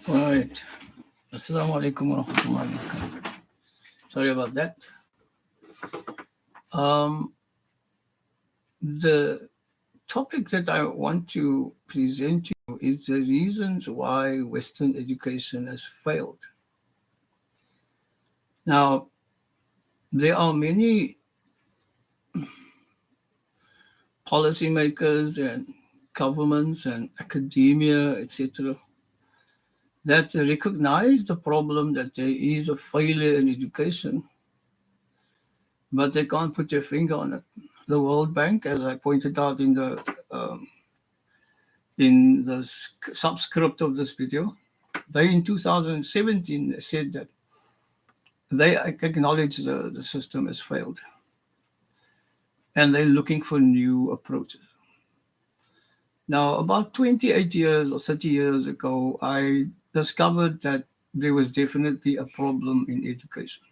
Right. Assalamu alaikum wa rahmatullahi wa barakatuh. Sorry about that. Um, the topic that I want to present to you is the reasons why Western education has failed. Now, there are many policymakers and governments and academia, etc., that recognize the problem that there is a failure in education, but they can't put their finger on it. The World Bank, as I pointed out um, in the subscript of this video, they in 2017 said that they acknowledge the system has failed and they're looking for new approaches. Now, about 28 years or 30 years ago, I discovered that there was definitely a problem in education.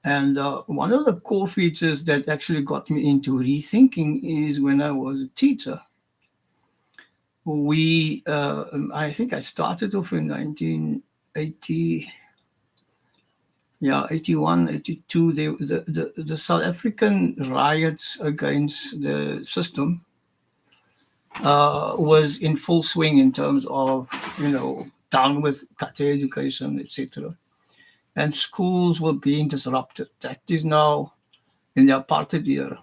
And one of the core features that actually got me into rethinking is when I was a teacher. I think I started off in 1980, yeah, 81, 82. The South African riots against the system was in full swing in terms of, down with Tate education, etc. And schools were being disrupted. That is now in the apartheid era.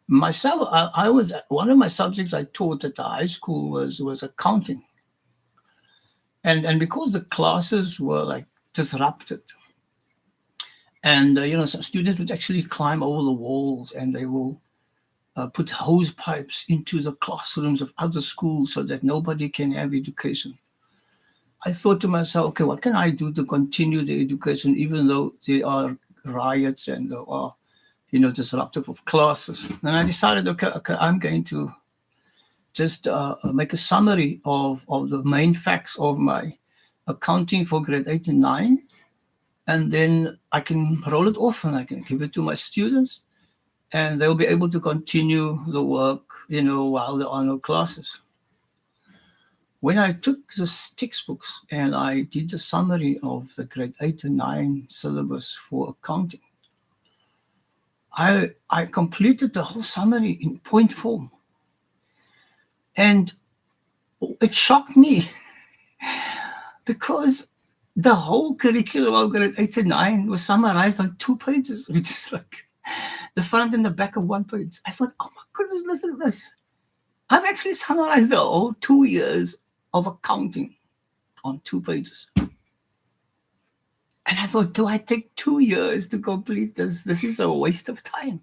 Myself, I was one of my subjects I taught at the high school was accounting, and because the classes were like disrupted, and some students would actually climb over the walls and they will put hose pipes into the classrooms of other schools so that nobody can have education. I thought to myself, okay, what can I do to continue the education even though there are riots and there are disruptive of classes? And I decided, okay, I'm going to just make a summary of the main facts of my accounting for grade 8 and 9. And then I can roll it off and I can give it to my students and they'll be able to continue the work, while there are no classes. When I took the textbooks and I did the summary of the grade 8 and 9 syllabus for accounting, I completed the whole summary in point form. And it shocked me because the whole curriculum of grade 8 and 9 was summarized on 2 pages, which is like the front and the back of 1 page. I thought, oh my goodness, listen to this. I've actually summarized the whole 2 years of accounting on 2 pages. And I thought, do I take 2 years to complete this? This is a waste of time.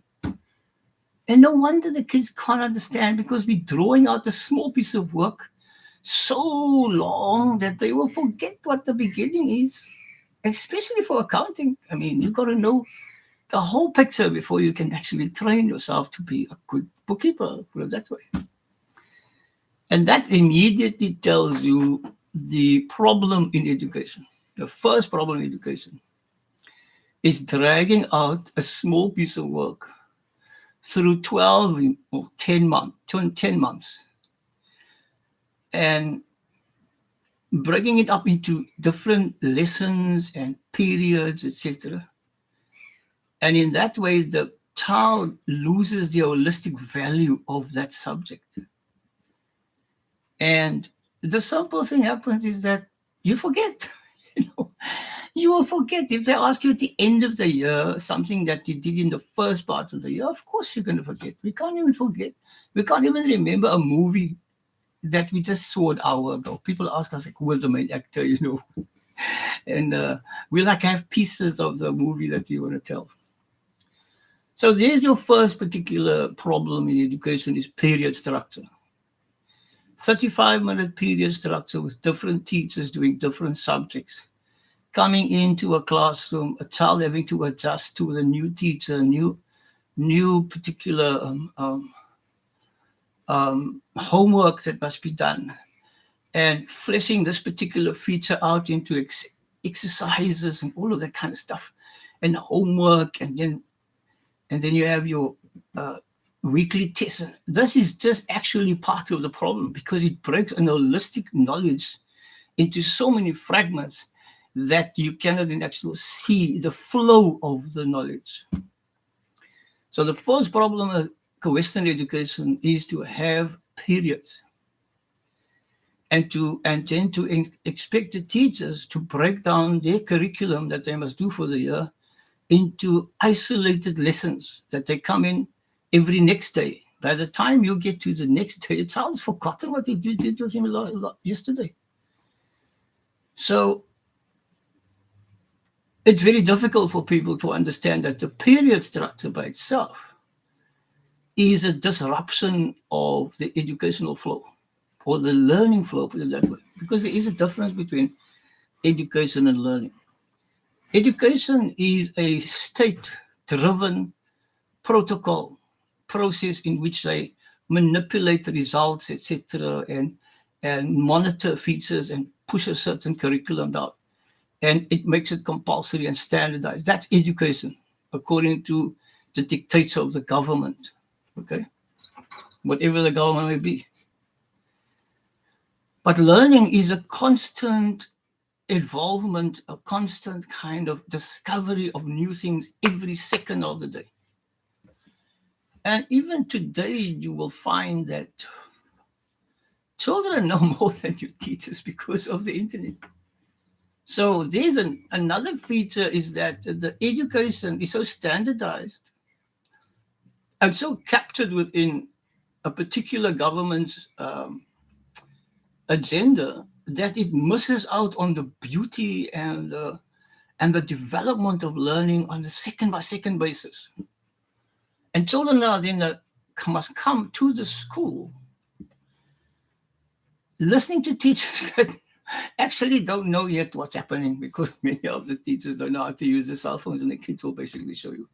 And no wonder the kids can't understand because we're drawing out a small piece of work so long that they will forget what the beginning is, especially for accounting. I mean, you've got to know the whole picture before you can actually train yourself to be a good bookkeeper, put it that way. And that immediately tells you the problem in education. The first problem in education is dragging out a small piece of work through 12 or 10 months and breaking it up into different lessons and periods, etc. And in that way, the child loses the holistic value of that subject. And the simple thing happens is that you forget. You will forget if they ask you at the end of the year something that you did in the first part of the year. Of course, you're going to forget. We can't even forget. We can't even remember a movie that we just saw an hour ago. People ask us, like, who was the main actor, and we have pieces of the movie that you want to tell. So there's your first particular problem in education is period structure. 35-minute period structure with different teachers doing different subjects. Coming into a classroom, a child having to adjust to the new teacher, new particular homework that must be done, and fleshing this particular feature out into exercises and all of that kind of stuff, and homework, and then you have your weekly tests. This is just actually part of the problem because it breaks an holistic knowledge into so many fragments that you cannot in actually see the flow of the knowledge. So the first problem of Western education is to have periods and then to expect the teachers to break down their curriculum that they must do for the year into isolated lessons that they come in every next day. By the time you get to the next day, a child's forgotten what you did with him yesterday. So it's very difficult for people to understand that the period structure by itself is a disruption of the educational flow or the learning flow, put it that way, because there is a difference between education and learning. Education is a state-driven protocol process in which they manipulate results, etc., and monitor features and push a certain curriculum out. And it makes it compulsory and standardized. That's education, according to the dictates of the government, okay? Whatever the government may be. But learning is a constant involvement, a constant kind of discovery of new things every second of the day. And even today, you will find that children know more than your teachers because of the internet. So there's another feature is that the education is so standardized and so captured within a particular government's agenda that it misses out on the beauty and the development of learning on a second by second basis. And children now then must come to the school listening to teachers that actually don't know yet what's happening because many of the teachers don't know how to use the cell phones and the kids will basically show you.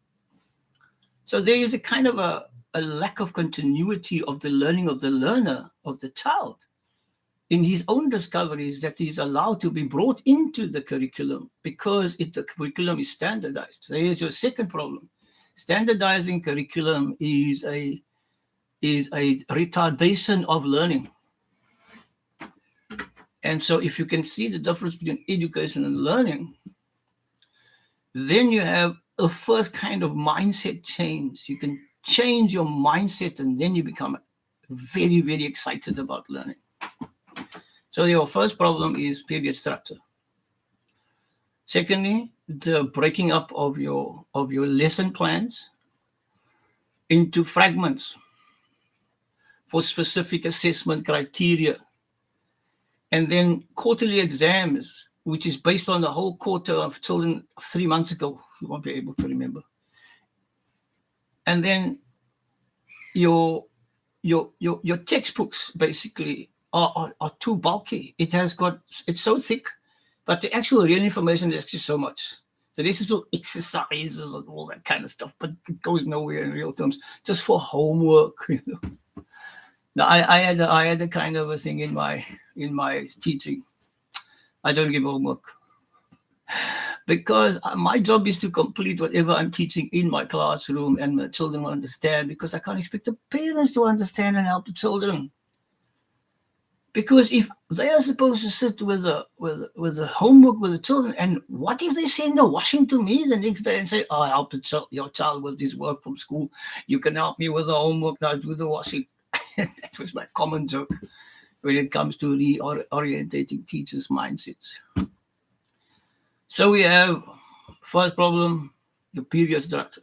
So there is a kind of a lack of continuity of the learning of the learner, of the child, in his own discoveries that is allowed to be brought into the curriculum because the curriculum is standardized. So here's your second problem. Standardizing curriculum is a retardation of learning. And so if you can see the difference between education and learning, then you have a first kind of mindset change. You can change your mindset and then you become very, very excited about learning. So your first problem is period structure. Secondly, the breaking up of your lesson plans into fragments for specific assessment criteria. And then quarterly exams, which is based on the whole quarter of children 3 months ago. You won't be able to remember. And then your textbooks basically are too bulky. It's so thick, but the actual real information is actually so much. So this is all exercises and all that kind of stuff, but it goes nowhere in real terms, just for homework, you know. Now I had a kind of a thing in my teaching. I don't give homework because my job is to complete whatever I'm teaching in my classroom, and the children will understand because I can't expect the parents to understand and help the children. Because if they are supposed to sit with the homework with the children, and what if they send the washing to me the next day and say, "Oh, I help your child with his work from school. You can help me with the homework, now do the washing." That was my common joke when it comes to reorientating teachers' mindsets. So we have first problem, the period structure.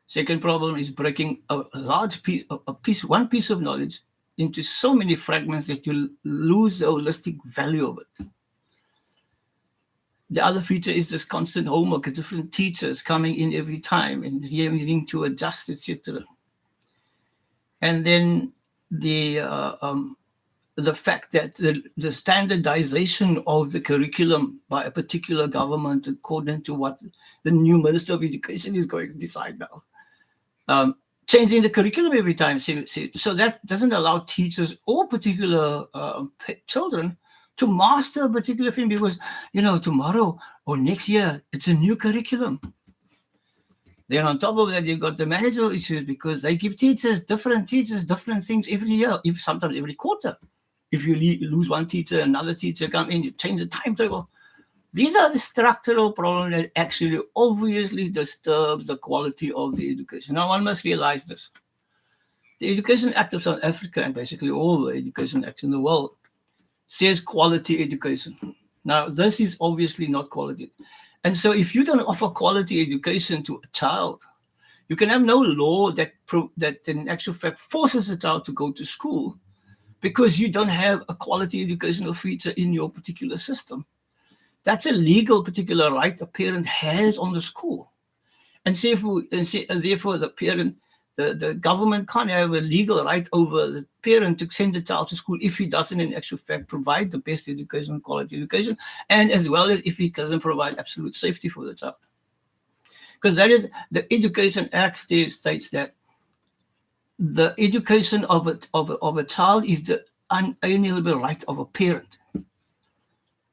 Second problem is breaking a large one piece of knowledge into so many fragments that you lose the holistic value of it. The other feature is this constant homework, different teachers coming in every time and having to adjust, etc. And then the fact that the standardization of the curriculum by a particular government according to what the new Minister of Education is going to decide now. Changing the curriculum every time. So that doesn't allow teachers or particular children to master a particular thing because, tomorrow or next year, it's a new curriculum. Then on top of that, you've got the managerial issues because they give different teachers, different things every year, if sometimes every quarter. If you lose one teacher, another teacher come in, you change the timetable. These are the structural problems that actually obviously disturbs the quality of the education. Now, one must realize this. The Education Act of South Africa, and basically all the education acts in the world, says quality education. Now, this is obviously not quality. And so if you don't offer quality education to a child, you can have no law that in actual fact forces a child to go to school because you don't have a quality educational feature in your particular system. That's a legal particular right a parent has on the school. And therefore the parent, the government can't have a legal right over the parent to send the child to school if he doesn't in actual fact provide the best education, quality education, and as well as if he doesn't provide absolute safety for the child. Because that is, the Education Act states that the education of a child is the unalienable right of a parent.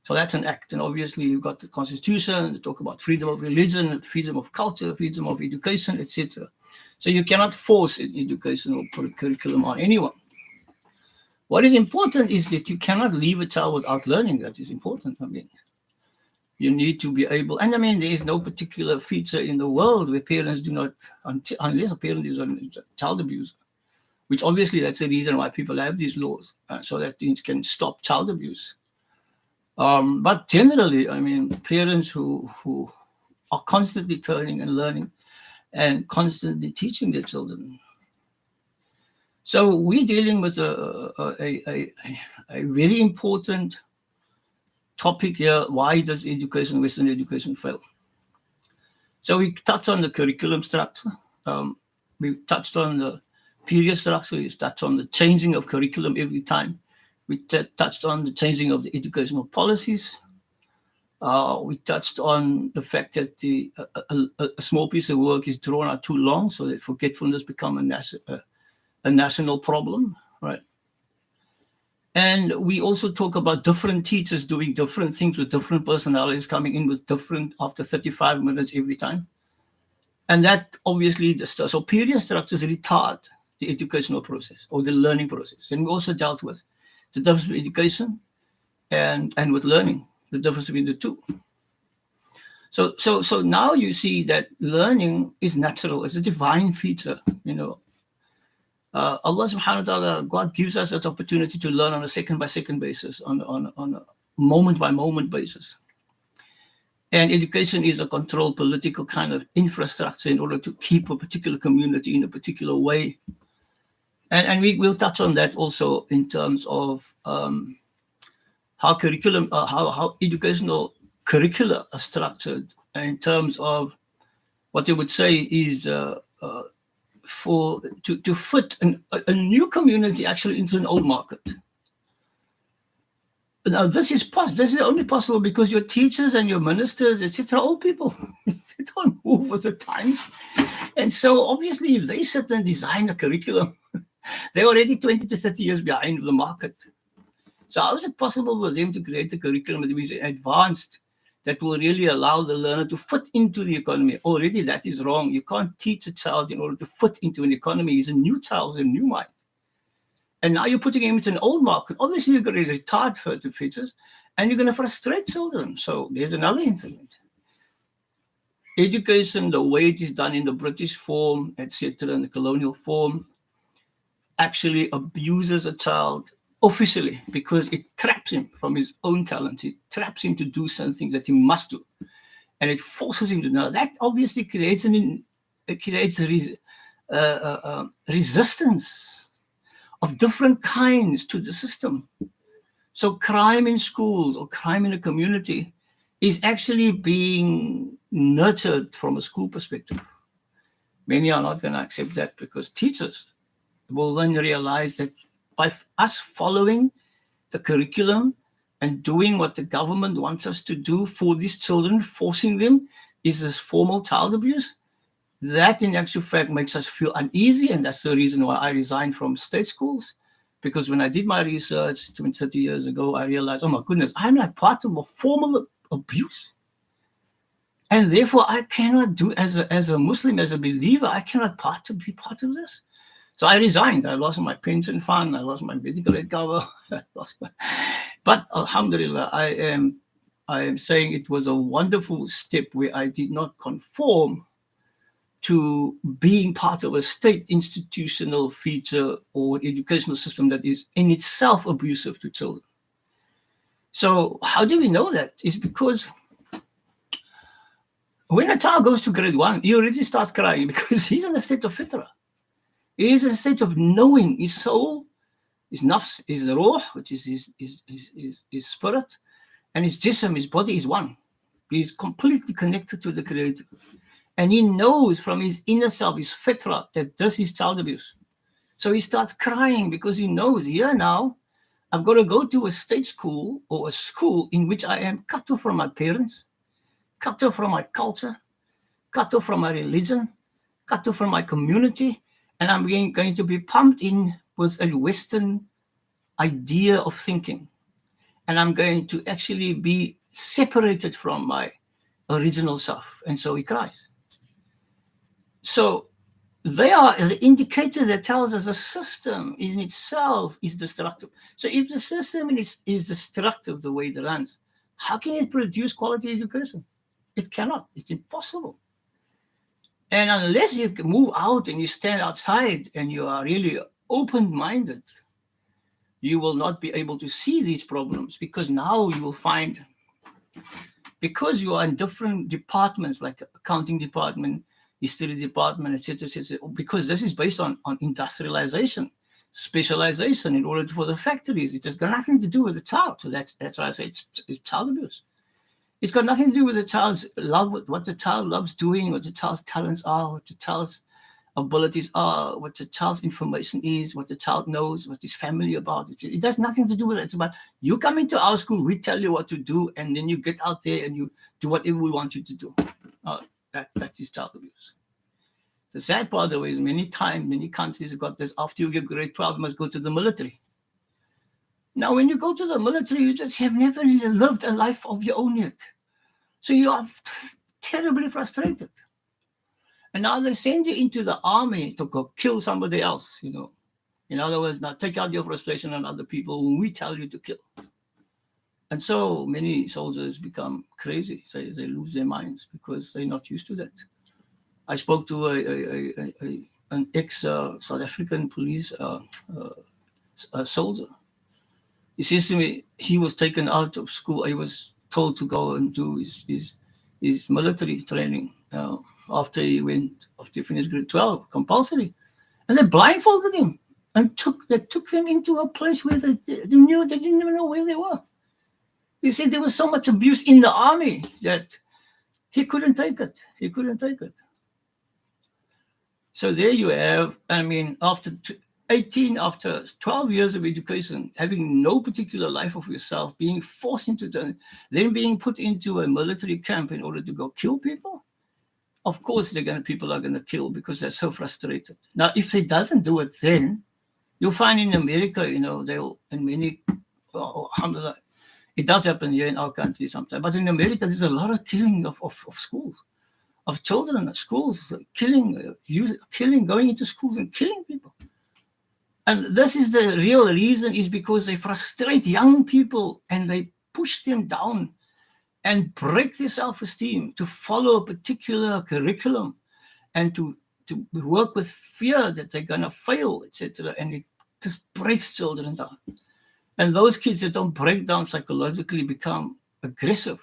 So that's an act. And obviously you've got the Constitution, they talk about freedom of religion, freedom of culture, freedom of education, etc. So you cannot force an education or put a curriculum on anyone. What is important is that you cannot leave a child without learning. That is important. I mean, you need to be able, and I mean, there is no particular feature in the world where parents do not, unless a parent is a child abuser, which obviously that's the reason why people have these laws, so that things can stop child abuse. But generally, I mean, parents who are constantly turning and learning and constantly teaching their children. So we're dealing with a very important topic here. Why does Western education fail? So we touched on the curriculum structure. We touched on the period structure. We touched on the changing of curriculum every time. We touched on the changing of the educational policies. We touched on the fact that a small piece of work is drawn out too long, so that forgetfulness becomes a national problem, right? And we also talk about different teachers doing different things with different personalities coming in with different after 35 minutes every time. And that obviously, so period structures retard the educational process or the learning process. And we also dealt with the difference between education and with learning, the difference between the two. So now you see that learning is natural, it's a divine feature, you know. Allah subhanahu wa ta'ala, God gives us that opportunity to learn on a second by second basis, on a moment by moment basis. And education is a controlled political kind of infrastructure in order to keep a particular community in a particular way. And we will touch on that also in terms of how curriculum, how educational curricula are structured, in terms of what they would say is to fit a new community actually into an old market. Now this is only possible because your teachers and your ministers, etc., old people, they don't move with the times, and so obviously if they sit and design a curriculum, they're already 20 to 30 years behind the market. So how is it possible for them to create a curriculum that is advanced, that will really allow the learner to fit into the economy? Already that is wrong. You can't teach a child in order to fit into an economy. He's a new child, a new mind. And now you're putting him into an old market. Obviously, you're going to retard further features, and you're going to frustrate children. So there's another incident. Education, the way it is done in the British form, etc., in the colonial form, actually abuses a child officially because it traps him from his own talent. It traps him to do some things that he must do, and it forces him to know. That obviously creates resistance of different kinds to the system. So crime in schools or crime in a community is actually being nurtured from a school perspective. Many are not going to accept that because teachers will then realize that by us following the curriculum and doing what the government wants us to do for these children, forcing them, is this formal child abuse. That in actual fact makes us feel uneasy, and that's the reason why I resigned from state schools. Because when I did my research 30 years ago, I realized, oh my goodness, I'm like part of a formal abuse. And therefore, I cannot do, as a Muslim, as a believer, I cannot be part of this. So I resigned. I lost my pension fund. I lost my medical aid cover. But alhamdulillah, I am saying it was a wonderful step where I did not conform to being part of a state institutional feature or educational system that is in itself abusive to children. So how do we know that? It's because when a child goes to grade 1, he already starts crying because he's in a state of fitra. He is in a state of knowing his soul, his nafs, his ruh, which is his spirit, and his jism, his body is one. He's completely connected to the Creator. And he knows from his inner self, his fitra, that this is child abuse. So he starts crying because he knows, here now, I've got to go to a state school or a school in which I am cut off from my parents, cut off from my culture, cut off from my religion, cut off from my community, and I'm going to be pumped in with a Western idea of thinking. And I'm going to actually be separated from my original self. And so he cries. So they are the indicator that tells us the system in itself is destructive. So if the system is destructive the way it runs, how can it produce quality education? It cannot. It's impossible. And unless you move out and you stand outside and you are really open-minded, you will not be able to see these problems, because now you will find, because you are in different departments like accounting department, history department, etc., because this is based on industrialization, specialization in order for the factories. It has got nothing to do with the child. So that's why I say it's child abuse. It's got nothing to do with the child's love, what the child loves doing, what the child's talents are, what the child's abilities are, what the child's information is, what the child knows, what his family about. It has nothing to do with it. It's about you come into our school, we tell you what to do, and then you get out there and you do whatever we want you to do. That is child abuse. The sad part, though, is many countries have got this, after you get grade 12, you must go to the military. Now, when you go to the military, you just have never really lived a life of your own yet. So you are terribly frustrated. And now they send you into the army to go kill somebody else, In other words, now take out your frustration on other people whom we tell you to kill. And so many soldiers become crazy. They lose their minds because they're not used to that. I spoke to an ex-South African police soldier. He says to me, he was taken out of school. He was told to go and do his military training after he finished grade 12, compulsory. And they blindfolded him and took them into a place where they didn't even know where they were. He said there was so much abuse in the army that he couldn't take it. So there you have, after 12 years of education, having no particular life of yourself, being forced into then being put into a military camp in order to go kill people. Of course, people are going to kill because they're so frustrated. Now, if he doesn't do it, then you'll find in America, alhamdulillah, it does happen here in our country sometimes. But in America, there's a lot of killing of schools, of children at schools, killing, going into schools and killing people. And this is the real reason, is because they frustrate young people and they push them down and break their self-esteem to follow a particular curriculum and to work with fear that they're going to fail, etc. And it just breaks children down. And those kids that don't break down psychologically become aggressive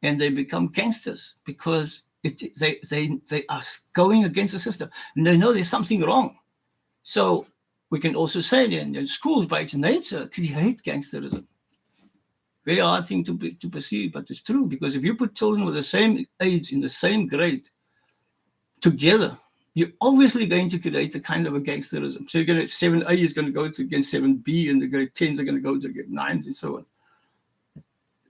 and they become gangsters because they are going against the system. And they know there's something wrong. So we can also say then schools by its nature create gangsterism. Very hard thing to perceive, but it's true, because if you put children with the same age in the same grade together, you're obviously going to create a kind of a gangsterism. So you're going to 7A is going to go against 7B, and the grade 10s are going to go to grade 9s and so on.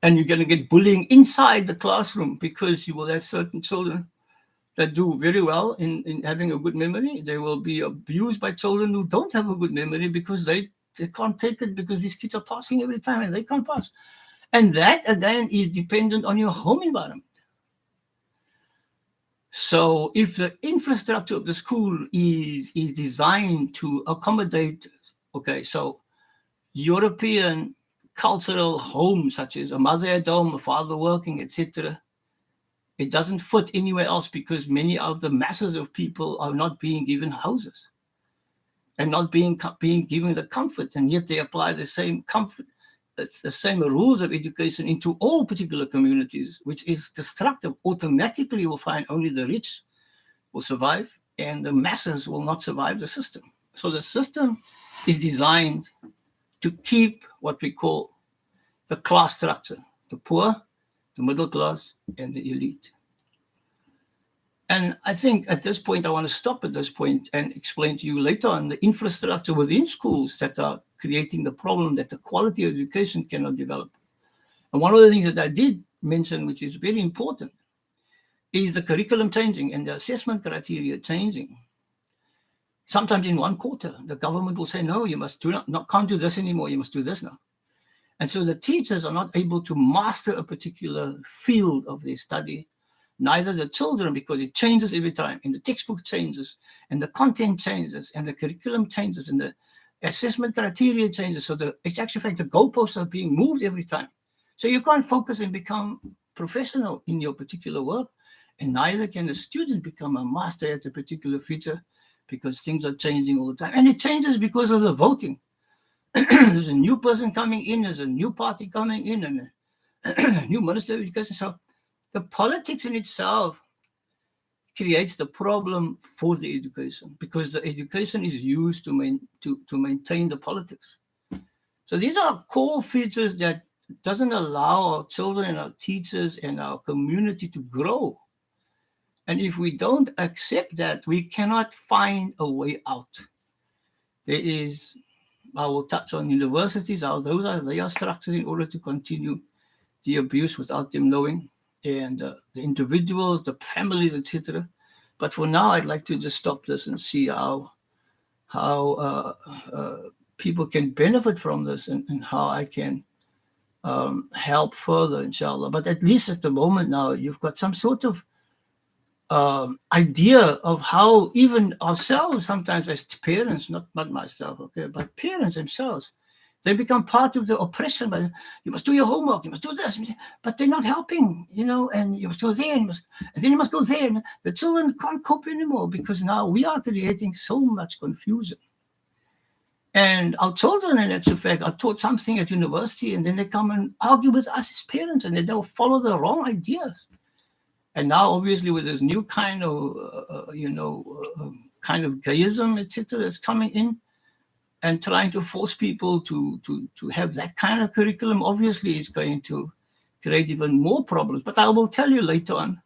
And you're going to get bullying inside the classroom because you will have certain children that do very well in having a good memory. They will be abused by children who don't have a good memory because they can't take it, because these kids are passing every time and they can't pass. And that, again, is dependent on your home environment. So if the infrastructure of the school is designed to accommodate, okay, so European cultural homes, such as a mother at home, a father working, etc., it doesn't fit anywhere else because many of the masses of people are not being given houses and not being given the comfort, and yet they apply the same comfort, it's the same rules of education into all particular communities, which is destructive. Automatically, you'll find only the rich will survive, and the masses will not survive the system. So the system is designed to keep what we call the class structure: the poor, the middle class, and the elite. And I think at this point, I want to stop at this point and explain to you later on the infrastructure within schools that are creating the problem that the quality of education cannot develop. And one of the things that I did mention, which is very important, is the curriculum changing and the assessment criteria changing. Sometimes in one quarter, the government will say, no, you must can't do this anymore, you must do this now. And so the teachers are not able to master a particular field of their study, neither the children, because it changes every time, and the textbook changes, and the content changes, and the curriculum changes, and the assessment criteria changes. So it's actually fact the goalposts are being moved every time. So you can't focus and become professional in your particular work, and neither can a student become a master at a particular feature, because things are changing all the time. And it changes because of the voting. There's a new person coming in, there's a new party coming in, and a new minister of education. So the politics in itself creates the problem for the education, because the education is used to maintain the politics. So these are core features that doesn't allow our children and our teachers and our community to grow. And if we don't accept that, we cannot find a way out. I will touch on universities, how they are structured in order to continue the abuse without them knowing, and the individuals, the families, etc. But for now, I'd like to just stop this and see how people can benefit from this, and how I can help further, inshallah. But at least at the moment now, you've got some sort of idea of how even ourselves, sometimes as parents, not myself, okay, but parents themselves, they become part of the oppression. But you must do your homework, you must do this, but they're not helping, and you must go there, and then you must go there. And the children can't cope anymore, because now we are creating so much confusion. And our children, in actual fact, are taught something at university, and then they come and argue with us as parents, and they don't follow the wrong ideas. And now, obviously, with this new kind of, kind of gayism, etc., that's coming in, and trying to force people to have that kind of curriculum, obviously, it's going to create even more problems. But I will tell you later on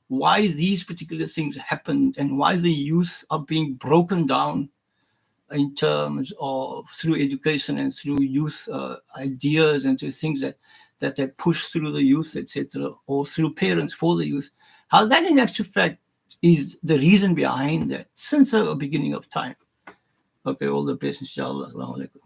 why these particular things happened, and why the youth are being broken down in terms of through education and through youth ideas, and through things that they push through the youth, etc., or through parents for the youth. How that in actual fact is the reason behind that since the beginning of time. Okay, all the best, inshallah. Assalamu alaikum.